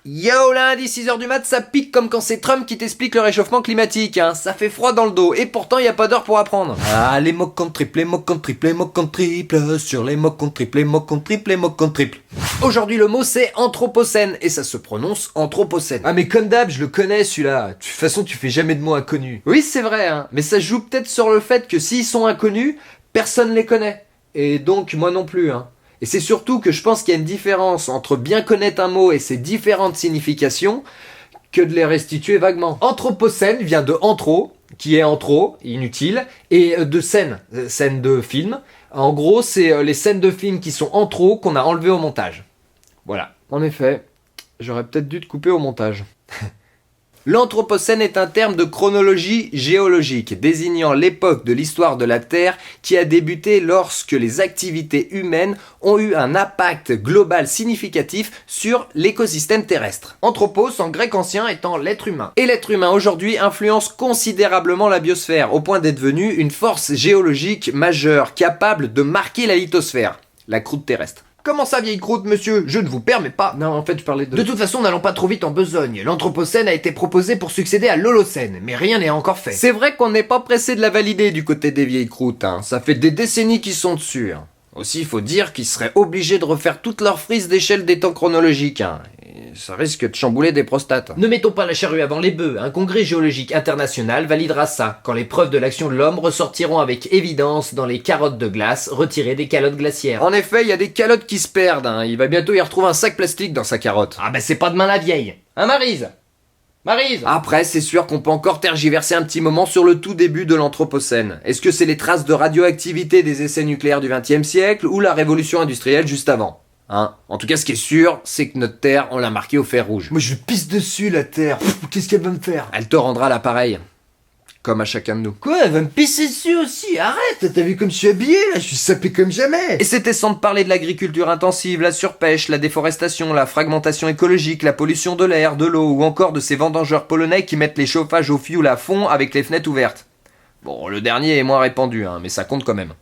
Yo, lundi 6h du mat, ça pique comme quand c'est Trump qui t'explique le réchauffement climatique, hein. Ça fait froid dans le dos, et pourtant y a pas d'heure pour apprendre. Ah, les mots contre triple, les mots contre triple, les mots contre triple, sur les mots contre triple, les mots contre triple, les mots contre triple. Aujourd'hui, le mot c'est anthropocène, et ça se prononce anthropocène. Ah, mais comme d'hab, je le connais celui-là. De toute façon, tu fais jamais de mots inconnus. Oui, c'est vrai, hein, mais ça joue peut-être sur le fait que s'ils sont inconnus, personne les connaît. Et donc, moi non plus, hein. Et c'est surtout que je pense qu'il y a une différence entre bien connaître un mot et ses différentes significations que de les restituer vaguement. Anthropocène vient de anthro, qui est anthro, inutile, et de scène, scène de film. En gros, c'est les scènes de film qui sont anthro qu'on a enlevées au montage. Voilà. En effet, j'aurais peut-être dû te couper au montage. L'Anthropocène est un terme de chronologie géologique désignant l'époque de l'histoire de la Terre qui a débuté lorsque les activités humaines ont eu un impact global significatif sur l'écosystème terrestre. Anthropos en grec ancien étant l'être humain. Et l'être humain aujourd'hui influence considérablement la biosphère au point d'être devenu une force géologique majeure capable de marquer la lithosphère, la croûte terrestre. Comment ça, vieille croûte, monsieur? Je ne vous permets pas. Non, en fait, je parlais de... De toute façon, n'allons pas trop vite en besogne. L'Anthropocène a été proposé pour succéder à l'Holocène, mais rien n'est encore fait. C'est vrai qu'on n'est pas pressé de la valider du côté des vieilles croûtes, hein. Ça fait des décennies qu'ils sont dessus, hein. Aussi, il faut dire qu'ils seraient obligés de refaire toute leur frise d'échelle des temps chronologiques, hein. Et ça risque de chambouler des prostates. Ne mettons pas la charrue avant les bœufs. Un congrès géologique international validera ça, quand les preuves de l'action de l'homme ressortiront avec évidence dans les carottes de glace retirées des calottes glaciaires. En effet, il y a des calottes qui se perdent, hein. Il va bientôt y retrouver un sac plastique dans sa carotte. Ah bah c'est pas demain la vieille. Hein, Maryse? Maryse! Après, c'est sûr qu'on peut encore tergiverser un petit moment sur le tout début de l'Anthropocène. Est-ce que c'est les traces de radioactivité des essais nucléaires du XXe siècle ou la révolution industrielle juste avant? Hein? En tout cas, ce qui est sûr, c'est que notre Terre, on l'a marquée au fer rouge. Moi je pisse dessus la Terre. Qu'est-ce qu'elle va me faire? Elle te rendra l'appareil. Comme à chacun de nous. Quoi? Elle va me pisser dessus aussi? Arrête! T'as vu comme je suis habillé là? Je suis sapé comme jamais! Et c'était sans te parler de l'agriculture intensive, la surpêche, la déforestation, la fragmentation écologique, la pollution de l'air, de l'eau, ou encore de ces vendangeurs polonais qui mettent les chauffages au fioul à fond avec les fenêtres ouvertes. Bon, le dernier est moins répandu, hein, mais ça compte quand même.